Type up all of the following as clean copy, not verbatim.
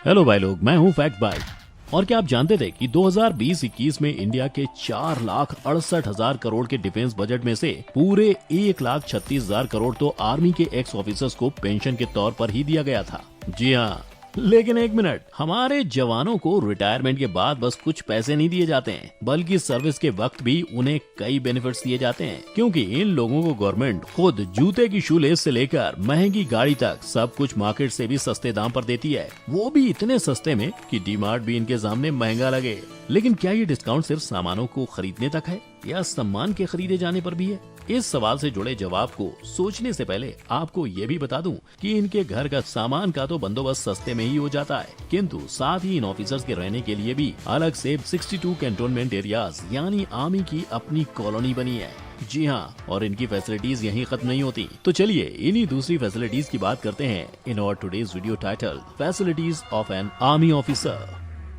Hello भाई लोग, मैं हूँ फैक्ट भाई। और क्या आप जानते थे कि 2020-21 में इंडिया के 4,68,000 करोड़ के डिफेंस बजट में से पूरे 1,36,000 करोड़ तो आर्मी के एक्स ऑफिसर्स को पेंशन के तौर पर ही दिया गया था। जी हाँ, लेकिन एक मिनट, हमारे जवानों को रिटायरमेंट के बाद बस कुछ पैसे नहीं दिए जाते हैं, बल्कि सर्विस के वक्त भी उन्हें कई बेनिफिट्स दिए जाते हैं, क्योंकि इन लोगों को गवर्नमेंट खुद जूते की शूलेस से लेकर महंगी गाड़ी तक सब कुछ मार्केट से भी सस्ते दाम पर देती है। वो भी इतने सस्ते में कि डीमार्ट भी इनके सामने महंगा लगे। लेकिन क्या ये डिस्काउंट सिर्फ सामानों को खरीदने तक है या सम्मान के खरीदे जाने पर भी है? इस सवाल से जुड़े जवाब को सोचने से पहले आपको ये भी बता दूं कि इनके घर का सामान का तो बंदोबस्त सस्ते में ही हो जाता है, किंतु साथ ही इन ऑफिसर्स के रहने के लिए भी अलग से 62 कैंटोनमेंट एरियाज यानी आर्मी की अपनी कॉलोनी बनी है। जी हाँ, और इनकी फैसिलिटीज यहीं खत्म नहीं होती। तो चलिए इन्हीं दूसरी फैसिलिटीज की बात करते हैं in our today's video title facilities of an army officer.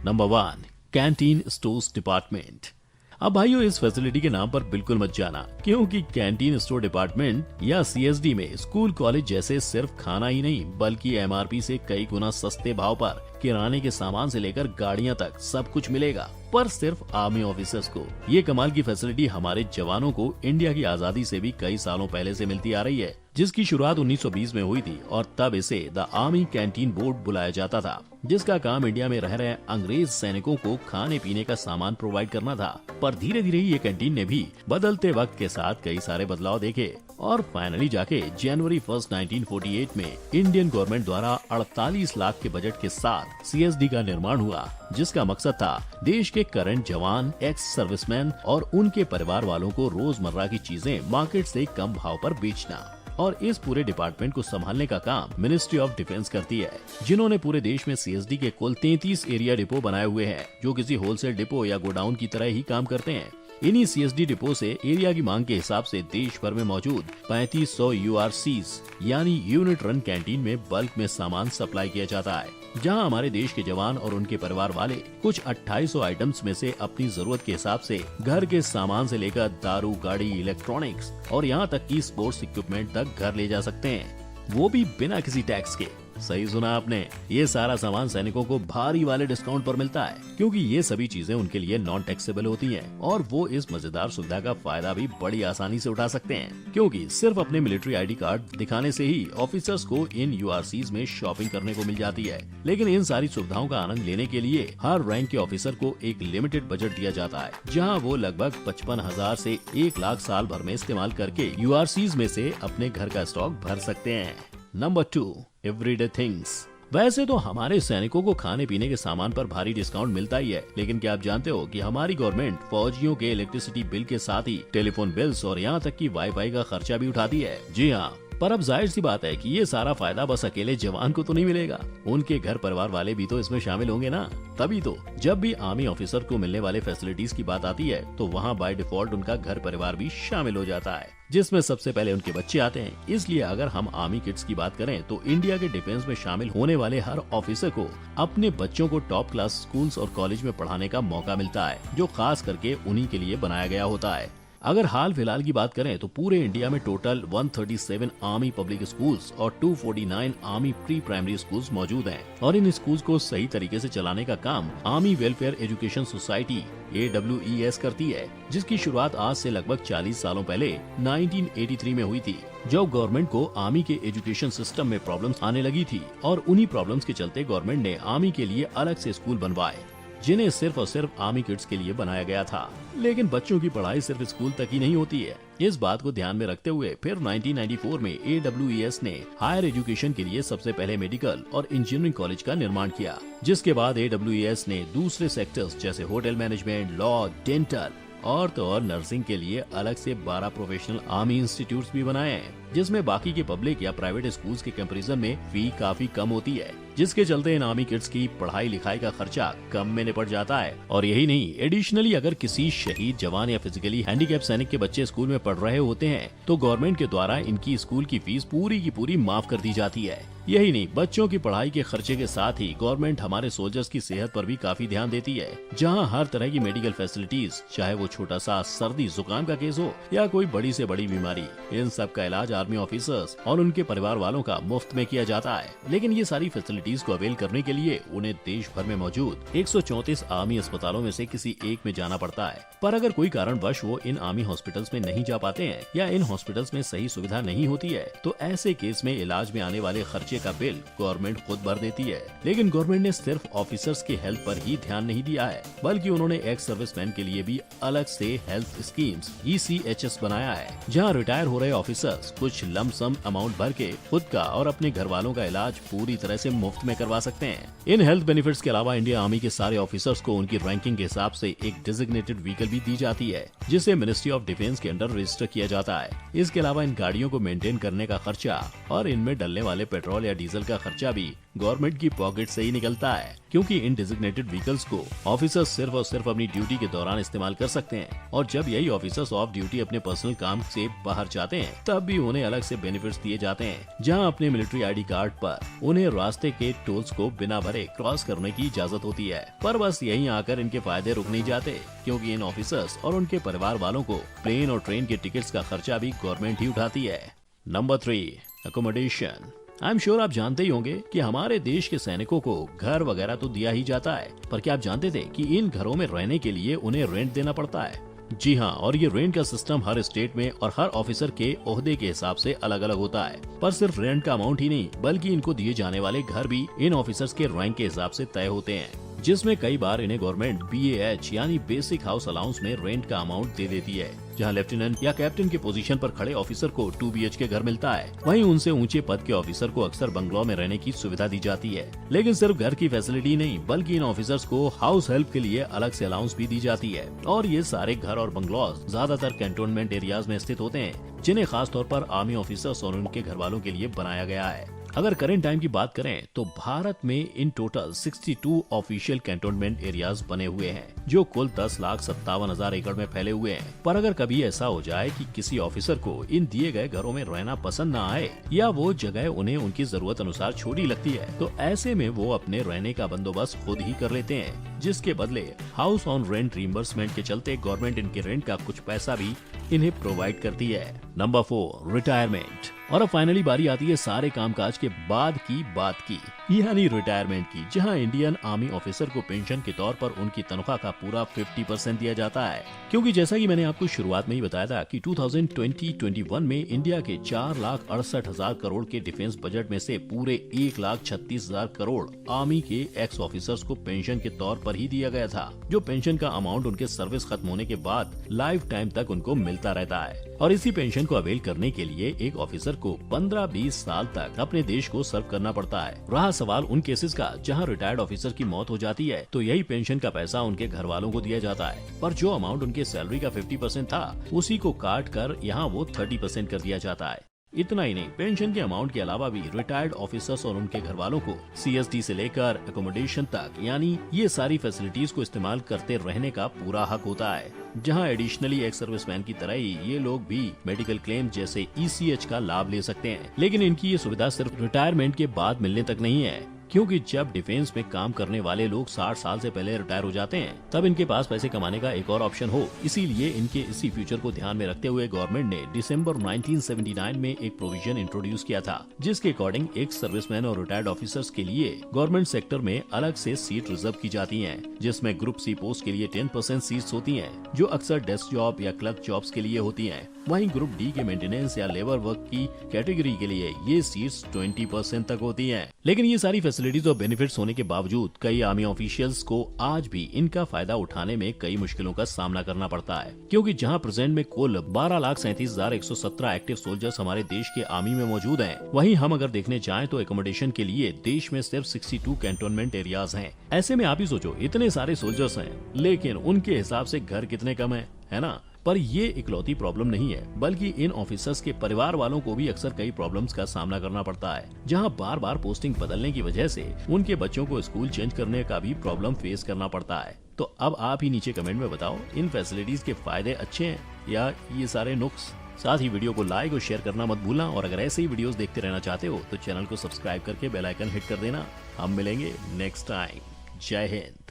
Number 1, canteen stores department. अब भाइयों, इस फैसिलिटी के नाम पर बिल्कुल मत जाना, क्योंकि कैंटीन स्टोर डिपार्टमेंट या सीएसडी में स्कूल कॉलेज जैसे सिर्फ खाना ही नहीं बल्कि एमआरपी से कई गुना सस्ते भाव पर किराने के सामान से लेकर गाड़ियां तक सब कुछ मिलेगा, पर सिर्फ आर्मी ऑफिसर्स को। ये कमाल की फैसिलिटी हमारे जवानों को इंडिया की आजादी से भी कई सालों पहले से मिलती आ रही है, जिसकी शुरुआत 1920 में हुई थी और तब इसे द आर्मी कैंटीन बोर्ड बुलाया जाता था, जिसका काम इंडिया में रह रहे अंग्रेज सैनिकों को खाने पीने का सामान प्रोवाइड करना था। पर धीरे धीरे ये कैंटीन ने भी बदलते वक्त के साथ कई सारे बदलाव देखे और फाइनली जाके जनवरी 1, 1948 में इंडियन गवर्नमेंट द्वारा 48 लाख के बजट के साथ सीएसडी का निर्माण हुआ, जिसका मकसद था देश के करंट जवान, एक्स सर्विसमैन और उनके परिवार वालों को रोजमर्रा की चीजें मार्केट से कम भाव पर बेचना। और इस पूरे डिपार्टमेंट को संभालने का काम मिनिस्ट्री ऑफ डिफेंस करती है, जिन्होंने पूरे देश में सीएसडी के कुल 33 एरिया डिपो बनाए हुए हैं, जो किसी होलसेल डिपो या गोडाउन की तरह ही काम करते हैं। इन्हीं सीएसडी डिपो से एरिया की मांग के हिसाब से देश भर में मौजूद 3500 यूआरसीज यानी यूनिट रन कैंटीन में बल्क में सामान सप्लाई किया जाता है, जहां हमारे देश के जवान और उनके परिवार वाले कुछ 2800 आइटम्स में से अपनी जरूरत के हिसाब से घर के सामान से लेकर दारू, गाड़ी, इलेक्ट्रॉनिक्स और यहां तक कि स्पोर्ट्स इक्विपमेंट तक घर ले जा सकते हैं, वो भी बिना किसी टैक्स के। सही सुना आपने, ये सारा सामान सैनिकों को भारी वाले डिस्काउंट पर मिलता है, क्योंकि ये सभी चीजें उनके लिए नॉन टैक्सेबल होती हैं और वो इस मजेदार सुविधा का फायदा भी बड़ी आसानी से उठा सकते हैं, क्योंकि सिर्फ अपने मिलिट्री आईडी कार्ड दिखाने से ही ऑफिसर्स को इन यूआरसीज में शॉपिंग करने को मिल जाती है। लेकिन इन सारी सुविधाओं का आनंद लेने के लिए हर रैंक के ऑफिसर को एक लिमिटेड बजट दिया जाता है, जहाँ वो लगभग 55,000 से 1 लाख साल भर में इस्तेमाल करके यूआरसीज में से अपने घर का स्टॉक भर सकते हैं। Number 2, everyday things. वैसे तो हमारे सैनिकों को खाने पीने के सामान पर भारी डिस्काउंट मिलता ही है, लेकिन क्या आप जानते हो कि हमारी गवर्नमेंट फौजियों के इलेक्ट्रिसिटी बिल के साथ ही टेलीफोन बिल्स और यहाँ तक कि वाईफाई का खर्चा भी उठाती है। जी हाँ, पर अब जाहिर सी बात है कि ये सारा फायदा बस अकेले जवान को तो नहीं मिलेगा, उनके घर परिवार वाले भी तो इसमें शामिल होंगे ना। तभी तो जब भी आर्मी ऑफिसर को मिलने वाले फैसिलिटीज की बात आती है तो वहाँ बाय डिफॉल्ट उनका घर परिवार भी शामिल हो जाता है, जिसमें सबसे पहले उनके बच्चे आते हैं। इसलिए अगर हम आर्मी किड्स की बात करें तो इंडिया के डिफेंस में शामिल होने वाले हर ऑफिसर को अपने बच्चों को टॉप क्लास स्कूल्स और कॉलेज में पढ़ाने का मौका मिलता है, जो खास करके उन्हीं के लिए बनाया गया होता है। अगर हाल फिलहाल की बात करें तो पूरे इंडिया में टोटल 137 आर्मी पब्लिक स्कूल्स और 249 आर्मी प्री प्राइमरी स्कूल्स मौजूद हैं, और इन स्कूल्स को सही तरीके से चलाने का काम army welfare education society AWES करती है, जिसकी शुरुआत आज से लगभग 40 सालों पहले 1983 में हुई थी, जब गवर्नमेंट को आर्मी के एजुकेशन सिस्टम में प्रॉब्लम्स आने लगी थी, और उन्हीं प्रॉब्लम्स के चलते गवर्नमेंट ने आर्मी के लिए अलग से स्कूल बनवाए, जिन्हें सिर्फ और सिर्फ आर्मी किड्स के लिए बनाया गया था। लेकिन बच्चों की पढ़ाई सिर्फ स्कूल तक ही नहीं होती है। इस बात को ध्यान में रखते हुए फिर 1994 में AWES ने हायर एजुकेशन के लिए सबसे पहले मेडिकल और इंजीनियरिंग कॉलेज का निर्माण किया, जिसके बाद AWES ने दूसरे सेक्टर्स जैसे होटल मैनेजमेंट, लॉ, डेंटल और तो और नर्सिंग के लिए अलग से 12 प्रोफेशनल आर्मी इंस्टीट्यूट्स भी बनाए हैं, जिसमें बाकी के पब्लिक या प्राइवेट स्कूल्स के कंपैरिजन में फी काफी कम होती है, जिसके चलते इन आर्मी किड्स की पढ़ाई लिखाई का खर्चा कम में निपट जाता है। और यही नहीं, एडिशनली अगर किसी शहीद जवान या फिजिकली हैंडीकैप सैनिक के बच्चे स्कूल में पढ़ रहे होते हैं तो गवर्नमेंट के द्वारा इनकी स्कूल की फीस पूरी की पूरी माफ कर दी जाती है। यही नहीं, बच्चों की पढ़ाई के खर्चे के साथ ही गवर्नमेंट हमारे सोल्जर्स की सेहत पर भी काफी ध्यान देती है, जहां हर तरह की मेडिकल फैसिलिटीज, चाहे वो छोटा सा सर्दी जुकाम का केस हो या कोई बड़ी से बड़ी बीमारी, इन सब का इलाज आर्मी ऑफिसर्स और उनके परिवार वालों का मुफ्त में किया जाता है। लेकिन ये सारी फैसिलिटीज को अवेल करने के लिए उन्हें देश भर में मौजूद 134 आर्मी अस्पतालों में से किसी एक में जाना पड़ता है। पर अगर कोई कारणवश वो इन आर्मी हॉस्पिटल्स में नहीं जा पाते हैं या इन हॉस्पिटल्स में सही सुविधा नहीं होती है, तो ऐसे केस में इलाज में आने वाले खर्चे का बिल गवर्नमेंट खुद भर देती है। लेकिन गवर्नमेंट ने सिर्फ ऑफिसर्स के हेल्थ पर ही ध्यान नहीं दिया है, बल्कि उन्होंने एक्स सर्विसमैन के लिए भी अलग से हेल्थ स्कीम्स ECHS बनाया है, जहां रिटायर हो रहे ऑफिसर्स कुछ लमसम अमाउंट भर के खुद का और अपने घर वालों का इलाज पूरी तरह से मुफ्त में करवा सकते हैं। इन हेल्थ बेनिफिट्स के अलावा इंडियन आर्मी के सारे ऑफिसर्स को उनकी रैंकिंग के हिसाब से एक डेजिग्नेटेड व्हीकल भी दी जाती है, जिसे मिनिस्ट्री ऑफ डिफेंस के अंडर रजिस्टर किया जाता है। इसके अलावा इन गाड़ियों को मेंटेन करने का खर्चा और इनमें डलने वाले पेट्रोल या डीजल का खर्चा भी गवर्नमेंट की पॉकेट से ही निकलता है, क्योंकि इन डेजिग्नेटेड व्हीकल्स को ऑफिसर्स सिर्फ और सिर्फ अपनी ड्यूटी के दौरान इस्तेमाल कर सकते हैं, और जब यही ऑफिसर्स ऑफ ड्यूटी अपने पर्सनल काम से बाहर जाते हैं, तब भी उन्हें अलग से बेनिफिट्स दिए जाते हैं, जहां अपने मिलिट्री ID कार्ड पर उन्हें रास्ते के टोल्स को बिना भरे क्रॉस करने की इजाजत होती है। पर बस यहीं आकर इनके फायदे रुक नहीं जाते, क्योंकि इन ऑफिसर्स और उनके परिवार वालों को प्लेन और ट्रेन के टिकट्स का खर्चा भी गवर्नमेंट ही उठाती है। Number 3, accommodation. I am sure आप जानते ही होंगे कि हमारे देश के सैनिकों को घर वगैरह तो दिया ही जाता है, पर क्या आप जानते थे कि इन घरों में रहने के लिए उन्हें रेंट देना पड़ता है? जी हाँ, और ये रेंट का सिस्टम हर स्टेट में और हर ऑफिसर के ओहदे के हिसाब से अलग अलग होता है। पर सिर्फ रेंट का अमाउंट ही नहीं, बल्कि इनको दिए जाने वाले घर भी इन ऑफिसर्स के रैंक के हिसाब से तय होते हैं, जिसमें कई बार इन्हें गवर्नमेंट BAH यानी बेसिक हाउस अलाउंस में रेंट का अमाउंट दे देती है। जहां लेफ्टिनेंट या कैप्टन के पोजीशन पर खड़े ऑफिसर को 2 BHK घर मिलता है, वहीं उनसे ऊंचे पद के ऑफिसर को अक्सर बंगलों में रहने की सुविधा दी जाती है। लेकिन सिर्फ घर की फैसिलिटी नहीं, बल्कि इन ऑफिसर्स को हाउस हेल्प के लिए अलग से अलाउंस भी दी जाती है, और ये सारे घर और बंगलौज ज्यादातर कैंटोनमेंट एरियाज में स्थित होते हैं, जिन्हें खास तौर पर आर्मी ऑफिसर्स और उनके घर वालों के लिए बनाया गया है। अगर करंट टाइम की बात करें तो भारत में in total 62 official cantonment areas बने हुए हैं, जो कुल 10,57,000 एकड़ में फैले हुए हैं। पर अगर कभी ऐसा हो जाए कि किसी ऑफिसर को इन दिए गए घरों में रहना पसंद न आए, या वो जगह उन्हें उनकी जरूरत अनुसार छोटी लगती है, तो ऐसे में वो अपने रहने का बंदोबस्त खुद ही कर लेते हैं, जिसके बदले हाउस ऑन रेंट रिइंबर्समेंट के चलते गवर्नमेंट इनके रेंट का कुछ पैसा भी इन्हें प्रोवाइड करती है। Number 4, retirement. और अब फाइनली बारी आती है सारे कामकाज के बाद की बात की, यानी रिटायरमेंट की, जहां इंडियन आर्मी ऑफिसर को पेंशन के तौर पर उनकी तनख्वाह का पूरा 50% दिया जाता है। क्योंकि जैसा कि मैंने आपको शुरुआत में ही बताया था कि 2020-21 में इंडिया के 4,68,000 करोड़ के डिफेंस बजट में से पूरे 1,36,000 करोड़ आर्मी के एक्स ऑफिसर्स को पेंशन के तौर पर ही दिया गया था, जो पेंशन का अमाउंट उनके सर्विस खत्म होने के बाद लाइफ टाइम तक उनको मिलता रहता है। और इसी पेंशन को अवेल करने के लिए एक ऑफिसर को 15-20 साल तक अपने देश को सर्व करना पड़ता है। रहा सवाल उन केसेस का जहां रिटायर्ड ऑफिसर की मौत हो जाती है, तो यही पेंशन का पैसा उनके घर वालों को दिया जाता है। पर जो अमाउंट उनके सैलरी का 50% था, उसी को काट कर यहाँ वो 30% कर दिया जाता है। इतना ही नहीं, पेंशन के अमाउंट के अलावा भी रिटायर्ड ऑफिसर्स और उनके घर वालों को CSD से लेकर एकोमोडेशन तक, यानी ये सारी फैसिलिटीज को इस्तेमाल करते रहने का पूरा हक होता है। जहां एडिशनली एक्स सर्विसमैन की तरह ही ये लोग भी मेडिकल क्लेम जैसे ECH का लाभ ले सकते हैं। लेकिन इनकी ये सुविधा सिर्फ रिटायरमेंट के बाद मिलने तक नहीं है, क्योंकि जब डिफेंस में काम करने वाले लोग 60 साल से पहले रिटायर हो जाते हैं, तब इनके पास पैसे कमाने का एक और ऑप्शन हो। इसीलिए इनके इसी फ्यूचर को ध्यान में रखते हुए गवर्नमेंट ने दिसंबर 1979 में एक प्रोविजन इंट्रोड्यूस किया था, जिसके अकॉर्डिंग एक्स सर्विसमैन और रिटायर्ड ऑफिसर्स के लिए गवर्नमेंट सेक्टर में अलग से सीट रिजर्व की जाती हैं, जिसमें ग्रुप C पोस्ट के लिए 10% सीट्स होती हैं, जो अक्सर डेस्क जॉब या क्लर्क जॉब्स के लिए होती हैं। वहीं ग्रुप D के मेंटेनेंस या लेबर वर्क की कैटेगरी के लिए ये सीट्स 20% तक होती हैं। लेकिन ये सारी फैसिलिटीज और बेनिफिट्स होने के बावजूद कई आर्मी ऑफिशियल्स को आज भी इनका फायदा उठाने में कई मुश्किलों का सामना करना पड़ता है, क्योंकि जहां प्रेजेंट में कुल 12,37,117 एक्टिव सोल्जर्स हमारे देश के आर्मी में मौजूद हैं, वहीं हम अगर देखने जाएं तो एकोमोडेशन के लिए देश में सिर्फ 62 कैंटोनमेंट एरियाज हैं। ऐसे में आप ही सोचो, इतने सारे सोल्जर्स हैं, लेकिन उनके हिसाब से घर कितने कम है ना? पर ये इकलौती प्रॉब्लम नहीं है, बल्कि इन ऑफिसर्स के परिवार वालों को भी अक्सर कई प्रॉब्लम्स का सामना करना पड़ता है, जहां बार बार पोस्टिंग बदलने की वजह से उनके बच्चों को स्कूल चेंज करने का भी प्रॉब्लम फेस करना पड़ता है। तो अब आप ही नीचे कमेंट में बताओ, इन फैसिलिटीज के फायदे अच्छे हैं या ये सारे नुक्स? साथ ही वीडियो को लाइक और शेयर करना मत भूलना और अगर ऐसे ही वीडियोस देखते रहना चाहते हो तो चैनल को सब्सक्राइब करके बेल आइकन हिट कर देना। हम मिलेंगे नेक्स्ट टाइम। जय हिंद।